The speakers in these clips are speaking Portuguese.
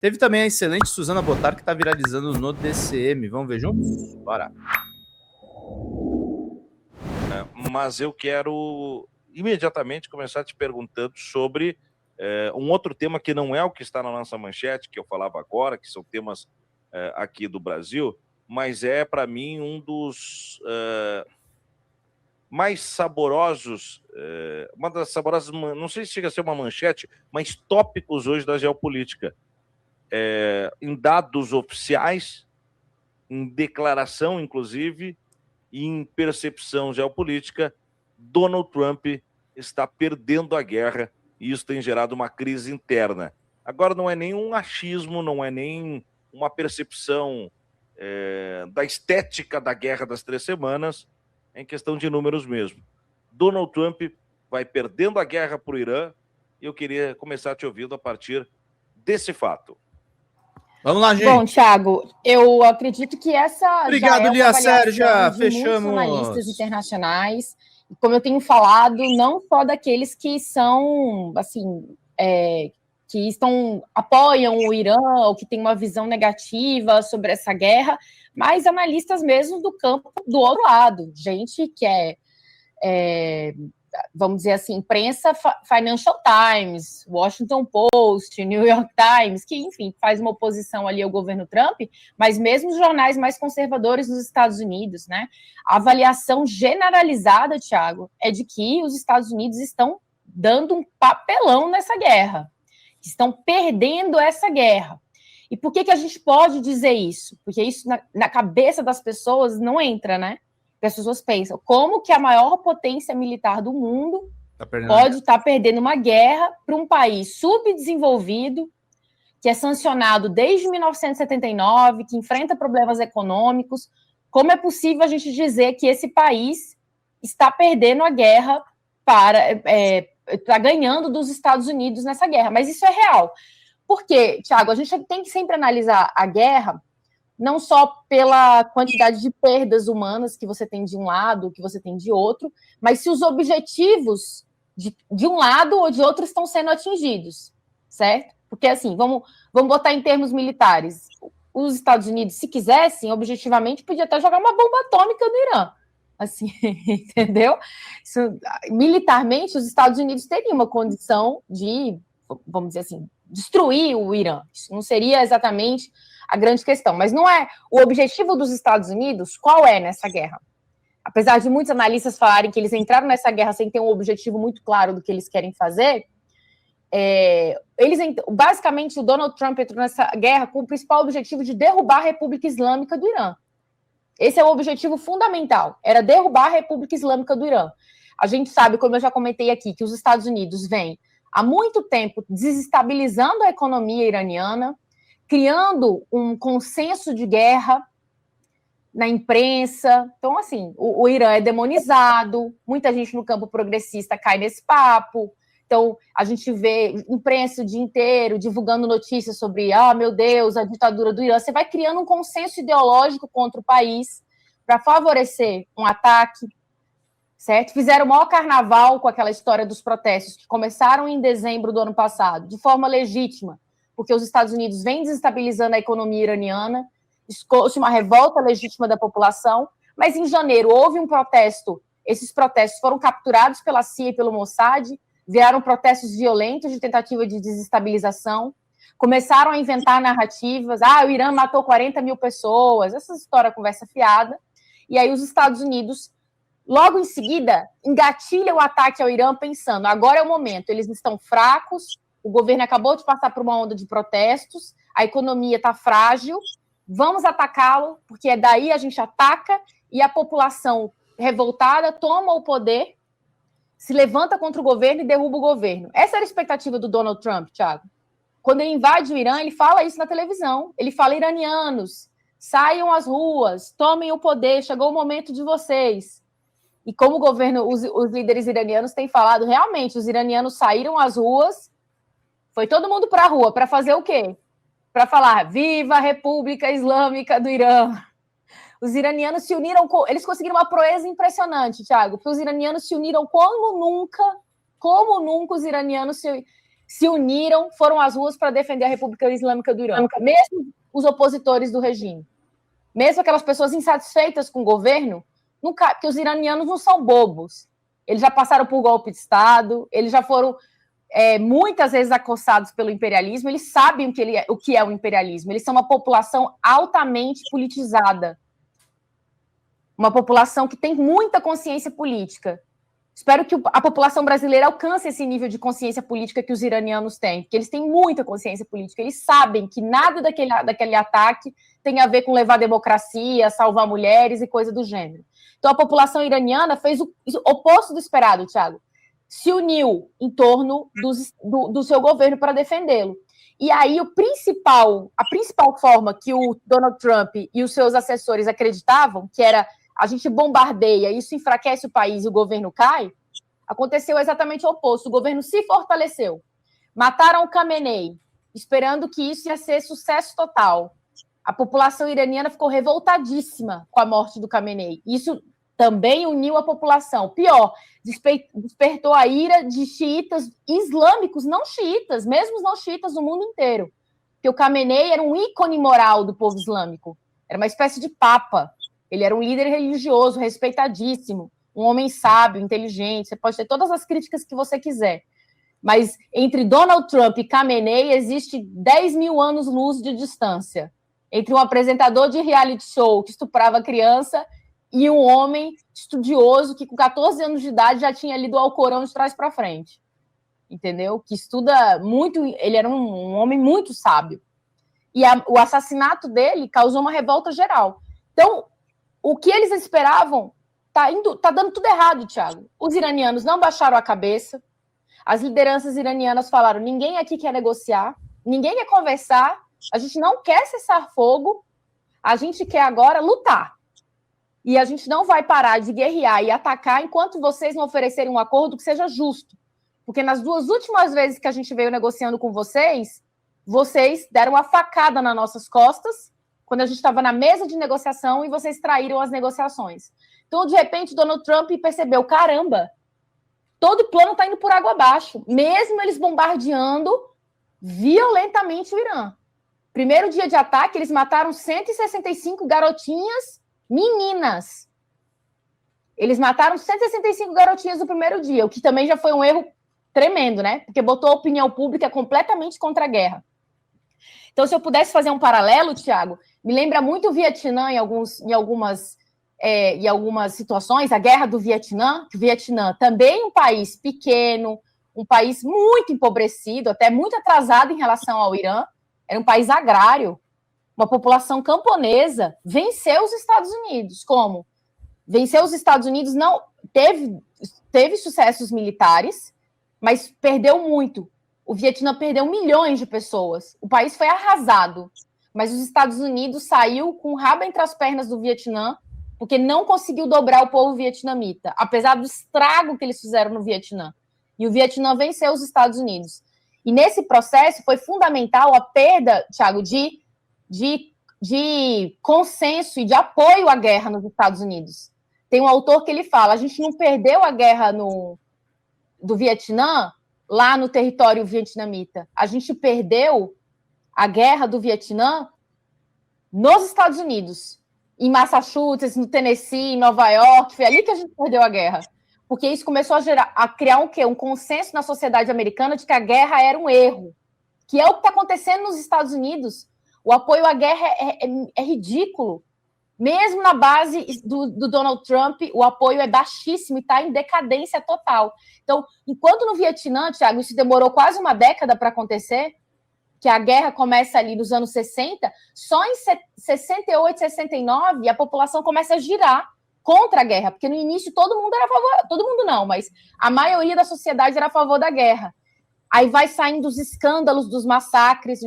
Teve também a excelente Suzana Botar, que está viralizando no DCM. Vamos ver juntos? Bora. Mas eu quero imediatamente começar te perguntando sobre um outro tema que não é o que está na nossa manchete, que eu falava agora, que são temas aqui do Brasil, mas é, para mim, um dos mais saborosos, uma das saborosas, não sei se chega a ser uma manchete, mas tópicos hoje da geopolítica. Em dados oficiais, em declaração, inclusive, e em percepção geopolítica, Donald Trump está perdendo a guerra e isso tem gerado uma crise interna. Agora, não é nem um achismo, não é nem uma percepção da estética da Guerra das 3 Semanas, é em questão de números mesmo. Donald Trump vai perdendo a guerra para o Irã e eu queria começar te ouvindo a partir desse fato. Vamos lá, gente. Bom, Thiago, eu acredito que essa Obrigado, já é Lia uma Sérgia. de Fechamos. muitos analistas internacionais. Como eu tenho falado, não só daqueles que são, assim, que apoiam o Irã ou que têm uma visão negativa sobre essa guerra, mas analistas mesmo do campo do outro lado, gente que vamos dizer assim, imprensa, Financial Times, Washington Post, New York Times, que, enfim, faz uma oposição ali ao governo Trump, mas mesmo os jornais mais conservadores nos Estados Unidos, né? A avaliação generalizada, Thiago, é de que os Estados Unidos estão dando um papelão nessa guerra, estão perdendo essa guerra. E por que a gente pode dizer isso? Porque isso na cabeça das pessoas não entra, né? Que as pessoas pensam, como que a maior potência militar do mundo pode estar perdendo uma guerra para um país subdesenvolvido, que é sancionado desde 1979, que enfrenta problemas econômicos? Como é possível a gente dizer que esse país está perdendo a guerra está ganhando dos Estados Unidos nessa guerra? Mas isso é real. Por quê, Thiago? A gente tem que sempre analisar a guerra não só pela quantidade de perdas humanas que você tem de um lado, que você tem de outro, mas se os objetivos de um lado ou de outro estão sendo atingidos, certo? Porque, assim, vamos botar em termos militares. Os Estados Unidos, se quisessem, objetivamente, podia até jogar uma bomba atômica no Irã. Assim, entendeu? Militarmente, os Estados Unidos teriam uma condição de, vamos dizer assim, destruir o Irã. Isso não seria exatamente a grande questão, mas não é o objetivo dos Estados Unidos. Qual é nessa guerra? Apesar de muitos analistas falarem que eles entraram nessa guerra sem ter um objetivo muito claro do que eles querem fazer, basicamente o Donald Trump entrou nessa guerra com o principal objetivo de derrubar a República Islâmica do Irã. Esse é o objetivo fundamental, era derrubar a República Islâmica do Irã. A gente sabe, como eu já comentei aqui, que os Estados Unidos vêm há muito tempo desestabilizando a economia iraniana, criando um consenso de guerra na imprensa. Então, assim, o Irã é demonizado, muita gente no campo progressista cai nesse papo. Então, a gente vê imprensa o dia inteiro divulgando notícias sobre, meu Deus, a ditadura do Irã. Você vai criando um consenso ideológico contra o país para favorecer um ataque, certo? Fizeram o maior carnaval com aquela história dos protestos que começaram em dezembro do ano passado, de forma legítima, porque os Estados Unidos vêm desestabilizando a economia iraniana, escolhe uma revolta legítima da população, mas em janeiro houve um protesto, esses protestos foram capturados pela CIA e pelo Mossad, viraram protestos violentos de tentativa de desestabilização, começaram a inventar narrativas, o Irã matou 40 mil pessoas, essa história conversa fiada, e aí os Estados Unidos, logo em seguida, engatilham o ataque ao Irã pensando, agora é o momento, eles estão fracos, o governo acabou de passar por uma onda de protestos, a economia está frágil, vamos atacá-lo, porque daí a gente ataca e a população revoltada toma o poder, se levanta contra o governo e derruba o governo. Essa era a expectativa do Donald Trump, Thiago. Quando ele invade o Irã, ele fala isso na televisão. Ele fala, iranianos, saiam às ruas, tomem o poder, chegou o momento de vocês. E como o governo, os líderes iranianos têm falado, realmente, os iranianos saíram às ruas, foi todo mundo para a rua, para fazer o quê? Para falar, viva a República Islâmica do Irã. Os iranianos se uniram, eles conseguiram uma proeza impressionante, Thiago, porque os iranianos se uniram como nunca os iranianos se uniram, foram às ruas para defender a República Islâmica do Irã. Mesmo os opositores do regime. Mesmo aquelas pessoas insatisfeitas com o governo, porque os iranianos não são bobos. Eles já passaram por golpe de Estado, eles já foram muitas vezes acossados pelo imperialismo, eles sabem o que é o imperialismo. Eles são uma população altamente politizada. Uma população que tem muita consciência política. Espero que a população brasileira alcance esse nível de consciência política que os iranianos têm, porque eles têm muita consciência política. Eles sabem que nada daquele ataque tem a ver com levar democracia, salvar mulheres e coisa do gênero. Então, a população iraniana fez o oposto do esperado, Thiago. Se uniu em torno do seu governo para defendê-lo. E aí, a principal forma que o Donald Trump e os seus assessores acreditavam, que era a gente bombardeia, isso enfraquece o país e o governo cai, aconteceu exatamente o oposto. O governo se fortaleceu. Mataram o Khamenei, esperando que isso ia ser sucesso total. A população iraniana ficou revoltadíssima com a morte do Khamenei. Isso também uniu a população. Pior, despertou a ira de xiitas islâmicos, não xiitas, mesmo os não xiitas do mundo inteiro. Porque o Khamenei era um ícone moral do povo islâmico. Era uma espécie de papa. Ele era um líder religioso, respeitadíssimo, um homem sábio, inteligente. Você pode ter todas as críticas que você quiser. Mas entre Donald Trump e Khamenei existe 10 mil anos-luz de distância. Entre um apresentador de reality show que estuprava criança e um homem estudioso que, com 14 anos de idade, já tinha lido o Alcorão de trás para frente. Entendeu? Que estuda muito. Ele era um homem muito sábio. E o assassinato dele causou uma revolta geral. Então, o que eles esperavam tá dando tudo errado, Thiago. Os iranianos não baixaram a cabeça. As lideranças iranianas falaram: ninguém aqui quer negociar, ninguém quer conversar, a gente não quer cessar fogo, a gente quer agora lutar. E a gente não vai parar de guerrear e atacar enquanto vocês não oferecerem um acordo que seja justo. Porque nas 2 últimas vezes que a gente veio negociando com vocês deram uma facada nas nossas costas, quando a gente estava na mesa de negociação e vocês traíram as negociações. Então, de repente, Donald Trump percebeu, caramba, todo o plano está indo por água abaixo, mesmo eles bombardeando violentamente o Irã. Primeiro dia de ataque, eles mataram 165 garotinhas meninas. Eles mataram 165 garotinhas no primeiro dia, o que também já foi um erro tremendo, né? Porque botou a opinião pública completamente contra a guerra. Então, se eu pudesse fazer um paralelo, Thiago, me lembra muito o Vietnã em algumas situações, a guerra do Vietnã, que o Vietnã também é um país pequeno, um país muito empobrecido, até muito atrasado em relação ao Irã, era um país agrário, uma população camponesa, venceu os Estados Unidos. Como? Venceu os Estados Unidos, não teve sucessos militares, mas perdeu muito. O Vietnã perdeu milhões de pessoas. O país foi arrasado. Mas os Estados Unidos saiu com o rabo entre as pernas do Vietnã, porque não conseguiu dobrar o povo vietnamita, apesar do estrago que eles fizeram no Vietnã. E o Vietnã venceu os Estados Unidos. E nesse processo foi fundamental a perda, Thiago, de consenso e de apoio à guerra nos Estados Unidos. Tem um autor que ele fala, a gente não perdeu a guerra do Vietnã lá no território vietnamita. A gente perdeu a guerra do Vietnã nos Estados Unidos, em Massachusetts, no Tennessee, em Nova York. Foi ali que a gente perdeu a guerra. Porque isso começou a criar um consenso na sociedade americana de que a guerra era um erro. Que é o que está acontecendo nos Estados Unidos. O apoio à guerra é ridículo. Mesmo na base do Donald Trump, o apoio é baixíssimo e está em decadência total. Então, enquanto no Vietnã, Thiago, isso demorou quase uma década para acontecer, que a guerra começa ali nos anos 60, só em 68, 69, a população começa a girar contra a guerra, porque no início todo mundo era a favor, todo mundo não, mas a maioria da sociedade era a favor da guerra. Aí vai saindo os escândalos dos massacres,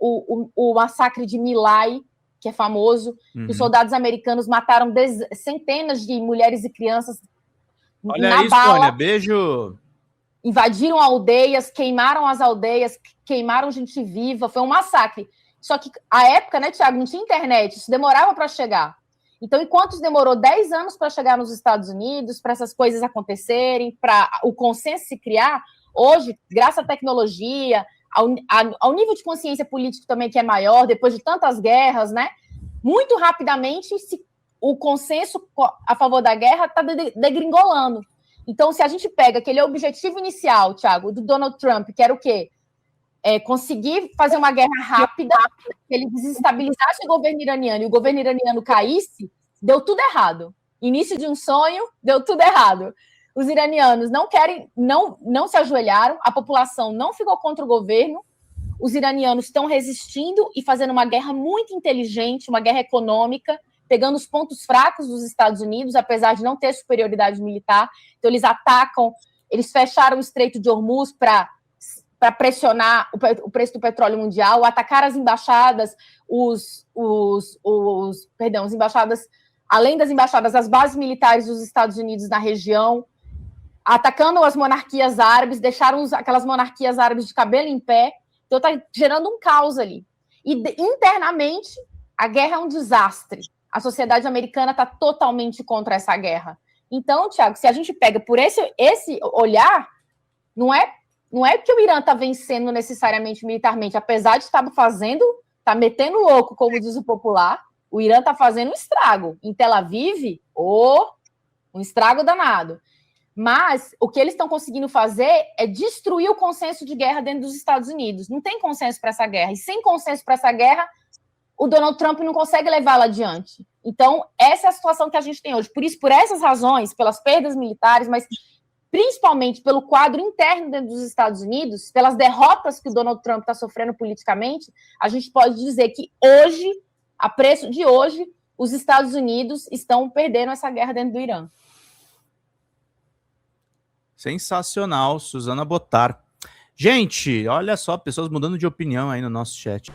o massacre de My Lai, que é famoso, que os soldados americanos mataram centenas de mulheres e crianças na bala. Olha, beijo. Invadiram aldeias, queimaram as aldeias, queimaram gente viva, foi um massacre. Só que a época, né, Thiago, não tinha internet, isso demorava para chegar. Então, enquanto demorou 10 anos para chegar nos Estados Unidos, para essas coisas acontecerem, para o consenso se criar, Hoje, graças à tecnologia, ao nível de consciência política também que é maior, depois de tantas guerras, né? Muito rapidamente o consenso a favor da guerra está degringolando. Então, se a gente pega aquele objetivo inicial, Thiago, do Donald Trump, que era o quê? Conseguir fazer uma guerra rápida, que ele desestabilizasse o governo iraniano e o governo iraniano caísse, deu tudo errado. Início de um sonho, deu tudo errado. Os iranianos não se ajoelharam, a população não ficou contra o governo, os iranianos estão resistindo e fazendo uma guerra muito inteligente, uma guerra econômica, pegando os pontos fracos dos Estados Unidos, apesar de não ter superioridade militar. Então, eles atacam, eles fecharam o Estreito de Hormuz para pressionar o preço do petróleo mundial, atacar as embaixadas, as embaixadas, além das embaixadas, as bases militares dos Estados Unidos na região, atacando as monarquias árabes, deixaram aquelas monarquias árabes de cabelo em pé. Então, está gerando um caos ali. E internamente, a guerra é um desastre. A sociedade americana está totalmente contra essa guerra. Então, Thiago, se a gente pega por esse olhar, não é que o Irã está vencendo necessariamente militarmente, apesar de estar metendo louco, como diz o popular, o Irã está fazendo um estrago. Em Tel Aviv, um estrago danado. Mas o que eles estão conseguindo fazer é destruir o consenso de guerra dentro dos Estados Unidos. Não tem consenso para essa guerra. E sem consenso para essa guerra, o Donald Trump não consegue levá-la adiante. Então, essa é a situação que a gente tem hoje. Por essas razões, pelas perdas militares, mas principalmente pelo quadro interno dentro dos Estados Unidos, pelas derrotas que o Donald Trump está sofrendo politicamente, a gente pode dizer que hoje, a preço de hoje, os Estados Unidos estão perdendo essa guerra dentro do Irã. Sensacional, Suzana Botar. Gente, olha só, pessoas mudando de opinião aí no nosso chat.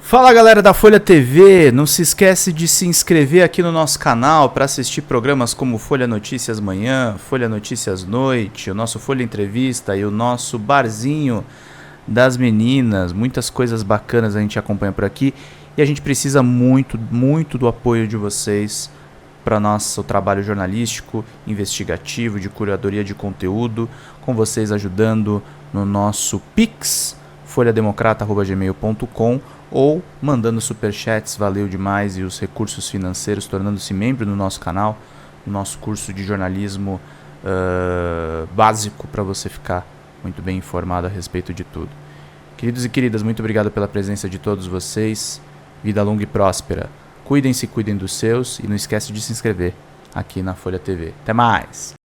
Fala, galera da Folha TV, não se esquece de se inscrever aqui no nosso canal para assistir programas como Folha Notícias Manhã, Folha Notícias Noite, o nosso Folha Entrevista e o nosso Barzinho das Meninas. Muitas coisas bacanas a gente acompanha por aqui e a gente precisa muito, muito do apoio de vocês para nosso trabalho jornalístico, investigativo, de curadoria de conteúdo, com vocês ajudando no nosso Pix, folhademocrata@gmail.com, ou mandando superchats, valeu demais, e os recursos financeiros, tornando-se membro do nosso canal, no nosso curso de jornalismo básico, para você ficar muito bem informado a respeito de tudo. Queridos e queridas, muito obrigado pela presença de todos vocês, vida longa e próspera. Cuidem-se, cuidem dos seus e não esquece de se inscrever aqui na Folha TV. Até mais!